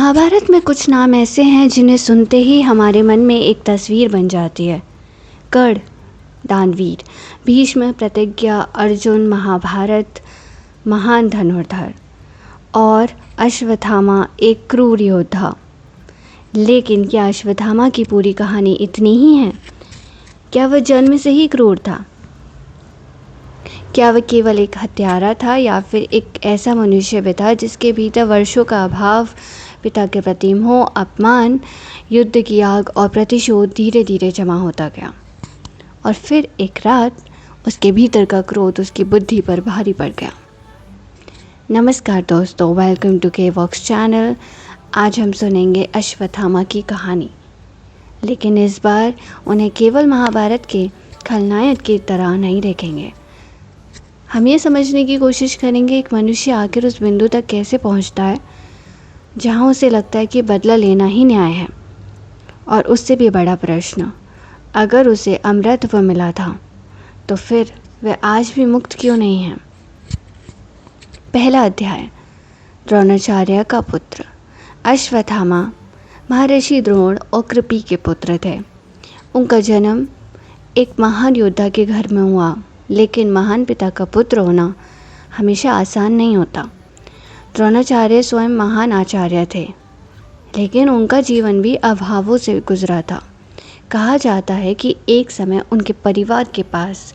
महाभारत में कुछ नाम ऐसे हैं जिन्हें सुनते ही हमारे मन में एक तस्वीर बन जाती है। कर्ण दानवीर, भीष्म प्रतिज्ञा, अर्जुन महाभारत महान धनुर्धर और अश्वत्थामा एक क्रूर योद्धा। लेकिन क्या अश्वत्थामा की पूरी कहानी इतनी ही है? क्या वह जन्म से ही क्रूर था? क्या वह केवल एक हत्यारा था या फिर एक ऐसा मनुष्य भी था जिसके भीतर वर्षों का अभाव, पिता के प्रति मोह, अपमान, युद्ध की आग और प्रतिशोध धीरे धीरे जमा होता गया और फिर एक रात उसके भीतर का क्रोध उसकी बुद्धि पर भारी पड़ गया। नमस्कार दोस्तों, वेलकम टू के वॉक्स चैनल। आज हम सुनेंगे अश्वत्थामा की कहानी, लेकिन इस बार उन्हें केवल महाभारत के खलनायक की तरह नहीं देखेंगे। हम ये समझने की कोशिश करेंगे एक मनुष्य आखिर उस बिंदु तक कैसे पहुंचता है जहां उसे लगता है कि बदला लेना ही न्याय है। और उससे भी बड़ा प्रश्न, अगर उसे अमृतत्व मिला था तो फिर वह आज भी मुक्त क्यों नहीं है। पहला अध्याय, द्रोणाचार्य का पुत्र। अश्वत्थामा महर्षि द्रोण और कृपि के पुत्र थे। उनका जन्म एक महान योद्धा के घर में हुआ, लेकिन महान पिता का पुत्र होना हमेशा आसान नहीं होता। द्रोणाचार्य स्वयं महान आचार्य थे, लेकिन उनका जीवन भी अभावों से गुजरा था। कहा जाता है कि एक समय उनके परिवार के पास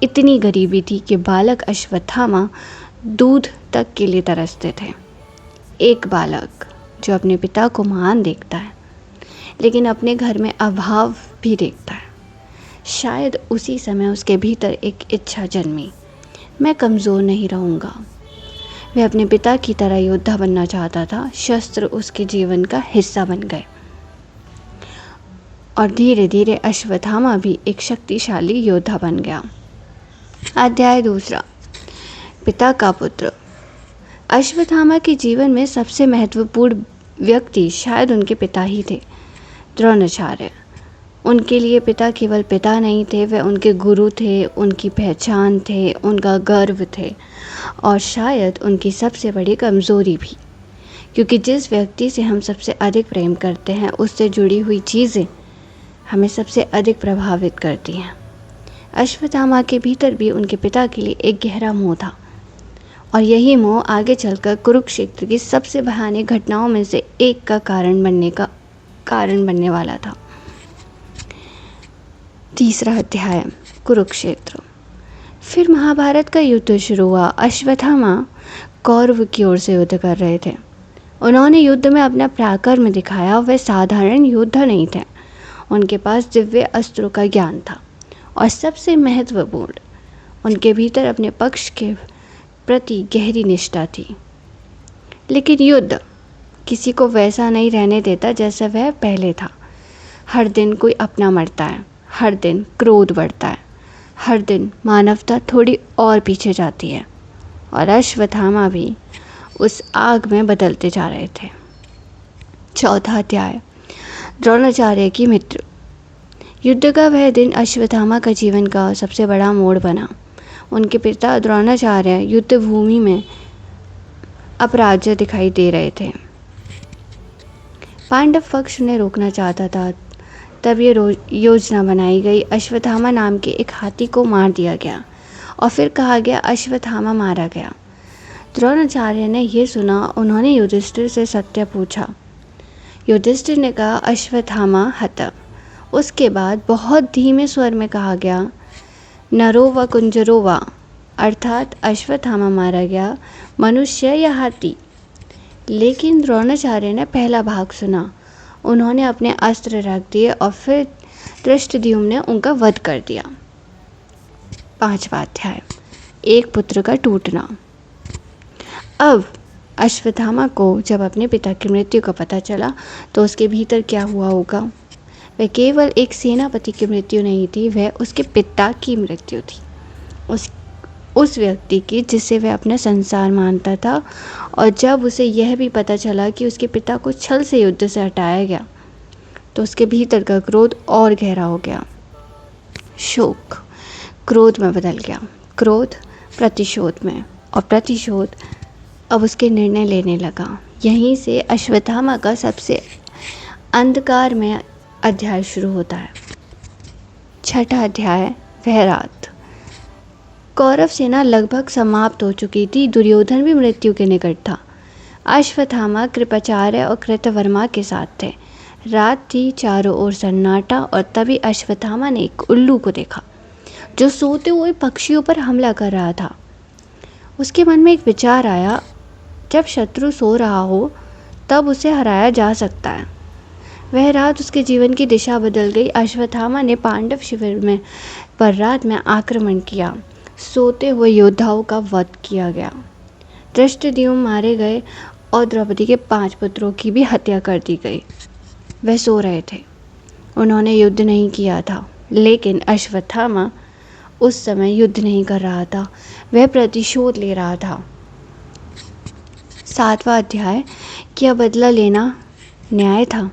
इतनी गरीबी थी कि बालक अश्वत्थामा दूध तक के लिए तरसते थे। एक बालक जो अपने पिता को महान देखता है, लेकिन अपने घर में अभाव भी देखता है। शायद उसी समय उसके भीतर एक इच्छा जन्मी, मैं कमज़ोर नहीं रहूँगा। वह अपने पिता की तरह योद्धा बनना चाहता था। शस्त्र उसके जीवन का हिस्सा बन गए और धीरे धीरे अश्वत्थामा भी एक शक्तिशाली योद्धा बन गया। अध्याय दूसरा, पिता का पुत्र। अश्वत्थामा के जीवन में सबसे महत्वपूर्ण व्यक्ति शायद उनके पिता ही थे, द्रोणाचार्य। उनके लिए पिता केवल पिता नहीं थे, वे उनके गुरु थे, उनकी पहचान थे, उनका गर्व थे और शायद उनकी सबसे बड़ी कमज़ोरी भी, क्योंकि जिस व्यक्ति से हम सबसे अधिक प्रेम करते हैं उससे जुड़ी हुई चीज़ें हमें सबसे अधिक प्रभावित करती हैं। अश्वत्थामा के भीतर भी उनके पिता के लिए एक गहरा मोह था और यही मोह आगे चलकर कुरुक्षेत्र की सबसे भयानक घटनाओं में से एक का कारण बनने वाला था। तीसरा अध्याय, कुरुक्षेत्र। फिर महाभारत का युद्ध शुरू हुआ। अश्वत्थामा कौरव की ओर से युद्ध कर रहे थे। उन्होंने युद्ध में अपना पराक्रम दिखाया। वे साधारण योद्धा नहीं थे, उनके पास दिव्य अस्त्रों का ज्ञान था और सबसे महत्वपूर्ण, उनके भीतर अपने पक्ष के प्रति गहरी निष्ठा थी। लेकिन युद्ध किसी को वैसा नहीं रहने देता जैसा वह पहले था। हर दिन कोई अपना मरता है, हर दिन क्रोध बढ़ता है, हर दिन मानवता थोड़ी और पीछे जाती है और अश्वत्थामा भी उस आग में बदलते जा रहे थे। चौथा अध्याय, द्रोणाचार्य की मृत्यु। युद्ध का वह दिन अश्वत्थामा का जीवन का सबसे बड़ा मोड़ बना। उनके पिता द्रोणाचार्य युद्ध भूमि में अपराजय दिखाई दे रहे थे। पांडव पक्ष उन्हें रोकना चाहता था। तब ये योजना बनाई गई। अश्वत्थामा नाम के एक हाथी को मार दिया गया और फिर कहा गया अश्वत्थामा मारा गया। द्रोणाचार्य ने यह सुना। उन्होंने युधिष्ठिर से सत्य पूछा। युधिष्ठिर ने कहा अश्वत्थामा हता। उसके बाद बहुत धीमे स्वर में कहा गया नरो व कुंजरो वा, अर्थात अश्वत्थामा मारा गया, मनुष्य या हाथी। लेकिन द्रोणाचार्य ने पहला भाग सुना। उन्होंने अपने अस्त्र रख दिए और फिर धृष्टद्युम्न ने उनका वध कर दिया। पांचवा अध्याय, एक पुत्र का टूटना। अब अश्वत्थामा को जब अपने पिता की मृत्यु का पता चला तो उसके भीतर क्या हुआ होगा। वह केवल एक सेनापति की मृत्यु नहीं थी, वह उसके पिता की मृत्यु थी, उस व्यक्ति की जिसे वह अपना संसार मानता था। और जब उसे यह भी पता चला कि उसके पिता को छल से युद्ध से हटाया गया तो उसके भीतर का क्रोध और गहरा हो गया। शोक क्रोध में बदल गया, क्रोध प्रतिशोध में, और प्रतिशोध अब उसके निर्णय लेने लगा। यहीं से अश्वत्थामा का सबसे अंधकारमय अध्याय शुरू होता है। छठा अध्याय, वह रात। कौरव सेना लगभग समाप्त हो चुकी थी। दुर्योधन भी मृत्यु के निकट था। अश्वत्थामा कृपाचार्य और कृतवर्मा के साथ थे। रात थी, चारों ओर सन्नाटा, और तभी अश्वत्थामा ने एक उल्लू को देखा जो सोते हुए पक्षियों पर हमला कर रहा था। उसके मन में एक विचार आया, जब शत्रु सो रहा हो तब उसे हराया जा सकता है। वह रात उसके जीवन की दिशा बदल गई। अश्वत्थामा ने पांडव शिविर में पर रात में आक्रमण किया। सोते हुए योद्धाओं का वध किया गया। धृष्टद्युम्न मारे गए और द्रौपदी के 5 पुत्रों की भी हत्या कर दी गई। वह सो रहे थे। उन्होंने युद्ध नहीं किया था, लेकिन अश्वत्थामा उस समय युद्ध नहीं कर रहा था, वह प्रतिशोध ले रहा था। 7वां अध्याय, क्या बदला लेना न्याय था।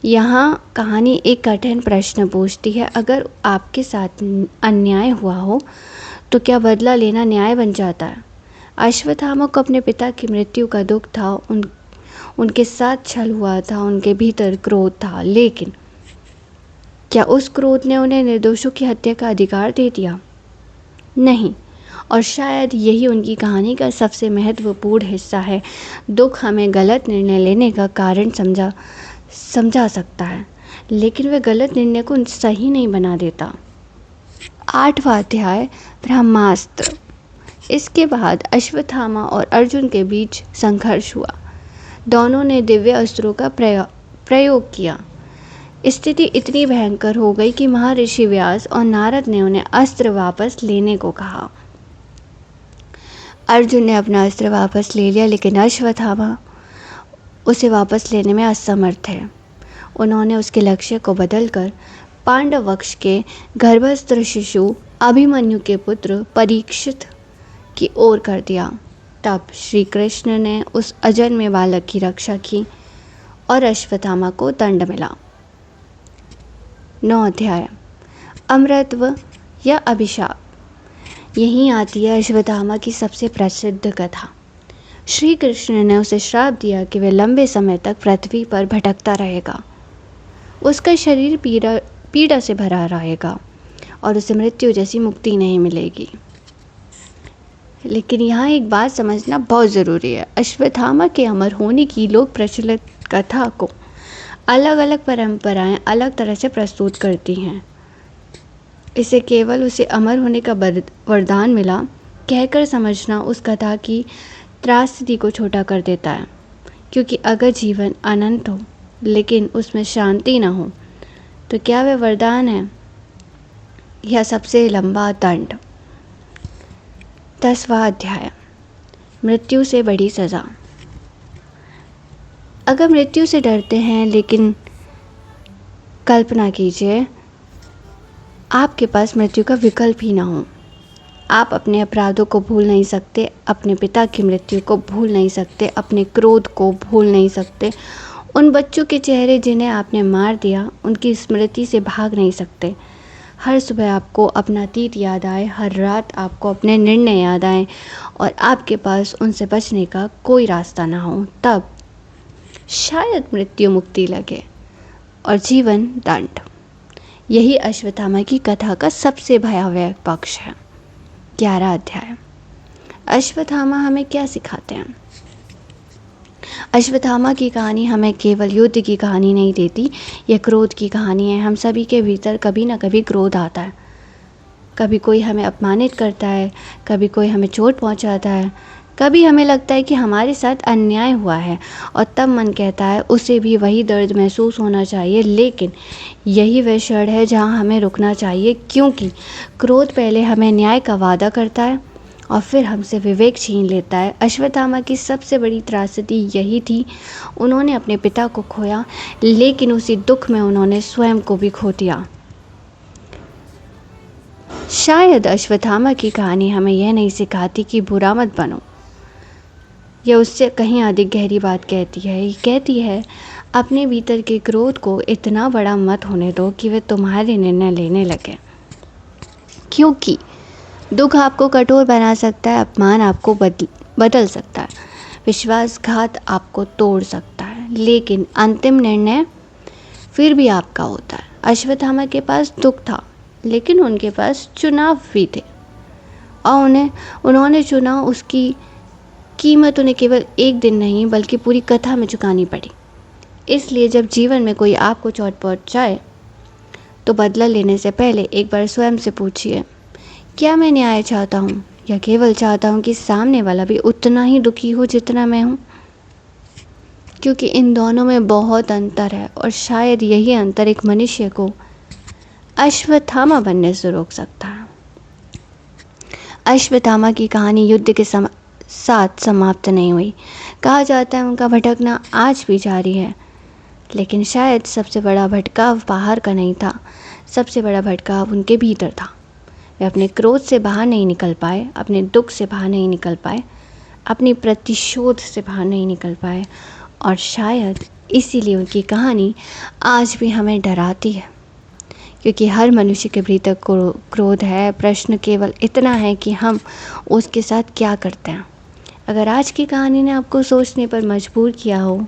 यहाँ कहानी एक कठिन प्रश्न पूछती है, अगर आपके साथ अन्याय हुआ हो तो क्या बदला लेना न्याय बन जाता है। अश्वत्थामा को अपने पिता की मृत्यु का दुख था, उनके साथ छल हुआ था, उनके भीतर क्रोध था, लेकिन क्या उस क्रोध ने उन्हें निर्दोषों की हत्या का अधिकार दे दिया? नहीं। और शायद यही उनकी कहानी का सबसे महत्वपूर्ण हिस्सा है। दुख हमें गलत निर्णय लेने का कारण समझा सकता है, लेकिन वह गलत निर्णय को सही नहीं बना देता। 8वां अध्याय, ब्रह्मास्त्र। इसके बाद अश्वत्थामा और अर्जुन के बीच संघर्ष हुआ। दोनों ने दिव्य अस्त्रों का प्रयोग किया। स्थिति इतनी भयंकर हो गई कि महर्षि व्यास और नारद ने उन्हें अस्त्र वापस लेने को कहा। अर्जुन ने अपना अस्त्र वापस ले लिया, लेकिन अश्वत्थामा उसे वापस लेने में असमर्थ है। उन्होंने उसके लक्ष्य को बदलकर पांडव वंश के गर्भस्थ शिशु अभिमन्यु के पुत्र परीक्षित की ओर कर दिया। तब श्री कृष्ण ने उस अजन्मे बालक की रक्षा की और अश्वत्थामा को दंड मिला। 9 अध्याय, अमरत्व या अभिशाप। यहीं आती है अश्वत्थामा की सबसे प्रसिद्ध कथा। श्री कृष्ण ने उसे श्राप दिया कि वह लंबे समय तक पृथ्वी पर भटकता रहेगा। उसका शरीर पीड़ा से भरा रहेगा और उसे मृत्यु जैसी मुक्ति नहीं मिलेगी। लेकिन यहाँ एक बात समझना बहुत ज़रूरी है। अश्वत्थामा के अमर होने की लोक प्रचलित कथा को अलग अलग परंपराएं अलग तरह से प्रस्तुत करती हैं। इसे केवल उसे अमर होने का वरदान मिला कहकर समझना उस कथा की त्रासदी को छोटा कर देता है, क्योंकि अगर जीवन अनंत हो लेकिन उसमें शांति न हो तो क्या वह वरदान है या सबसे लंबा दंड। 10वां अध्याय, मृत्यु से बड़ी सज़ा। अगर मृत्यु से डरते हैं, लेकिन कल्पना कीजिए आपके पास मृत्यु का विकल्प ही ना हो। आप अपने अपराधों को भूल नहीं सकते, अपने पिता की मृत्यु को भूल नहीं सकते, अपने क्रोध को भूल नहीं सकते, उन बच्चों के चेहरे जिन्हें आपने मार दिया उनकी स्मृति से भाग नहीं सकते। हर सुबह आपको अपना अतीत याद आए, हर रात आपको अपने निर्णय याद आए और आपके पास उनसे बचने का कोई रास्ता ना हो, तब शायद मृत्यु मुक्ति लगे और जीवन दंड। यही अश्वत्थामा की कथा का सबसे भयावह पक्ष है। 11 अध्याय, अश्वत्थामा हमें क्या सिखाते हैं। अश्वत्थामा की कहानी हमें केवल युद्ध की कहानी नहीं देती, यह क्रोध की कहानी है। हम सभी के भीतर कभी ना कभी क्रोध आता है। कभी कोई हमें अपमानित करता है, कभी कोई हमें चोट पहुंचाता है, कभी हमें लगता है कि हमारे साथ अन्याय हुआ है और तब मन कहता है उसे भी वही दर्द महसूस होना चाहिए। लेकिन यही वह क्षण है जहां हमें रुकना चाहिए, क्योंकि क्रोध पहले हमें न्याय का वादा करता है और फिर हमसे विवेक छीन लेता है। अश्वत्थामा की सबसे बड़ी त्रासदी यही थी। उन्होंने अपने पिता को खोया, लेकिन उसी दुख में उन्होंने स्वयं को भी खो दिया। शायद अश्वत्थामा की कहानी हमें यह नहीं सिखाती कि बुरा मत बनो। यह उससे कहीं अधिक गहरी बात कहती है। ये कहती है अपने भीतर के क्रोध को इतना बड़ा मत होने दो कि वह तुम्हारे निर्णय लेने लगे, क्योंकि दुख आपको कठोर बना सकता है, अपमान आपको बदल सकता है, विश्वासघात आपको तोड़ सकता है, लेकिन अंतिम निर्णय फिर भी आपका होता है। अश्वत्थामा के पास दुख था, लेकिन उनके पास चुनाव भी थे और उन्होंने चुना। उसकी कीमत उन्हें केवल एक दिन नहीं बल्कि पूरी कथा में चुकानी पड़ी। इसलिए जब जीवन में कोई आपको चोट पहुंचाए तो बदला लेने से पहले एक बार स्वयं से पूछिए, क्या मैं न्याय चाहता हूँ या केवल चाहता हूँ कि सामने वाला भी उतना ही दुखी हो जितना मैं हूँ? क्योंकि इन दोनों में बहुत अंतर है और शायद यही अंतर एक मनुष्य को अश्वत्थामा बनने से रोक सकता है। अश्वत्थामा की कहानी युद्ध के साथ समाप्त नहीं हुई। कहा जाता है उनका भटकना आज भी जारी है, लेकिन शायद सबसे बड़ा भटकाव बाहर का नहीं था, सबसे बड़ा भटकाव उनके भीतर था। वे अपने क्रोध से बाहर नहीं निकल पाए, अपने दुख से बाहर नहीं निकल पाए, अपनी प्रतिशोध से बाहर नहीं निकल पाए, और शायद इसीलिए उनकी कहानी आज भी हमें डराती है, क्योंकि हर मनुष्य के भीतर क्रोध है। प्रश्न केवल इतना है कि हम उसके साथ क्या करते हैं। अगर आज की कहानी ने आपको सोचने पर मजबूर किया हो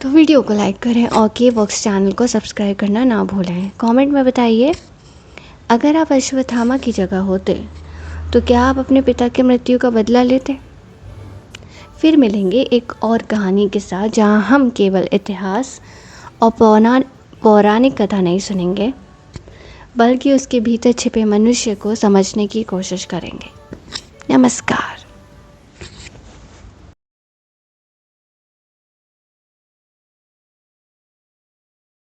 तो वीडियो को लाइक करें और के-वॉक्स चैनल को सब्सक्राइब करना ना भूलें। कमेंट में बताइए, अगर आप अश्वत्थामा की जगह होते तो क्या आप अपने पिता की मृत्यु का बदला लेते? फिर मिलेंगे एक और कहानी के साथ, जहां हम केवल इतिहास और पौराणिक कथा नहीं सुनेंगे, बल्कि उसके भीतर छिपे मनुष्य को समझने की कोशिश करेंगे। नमस्कार।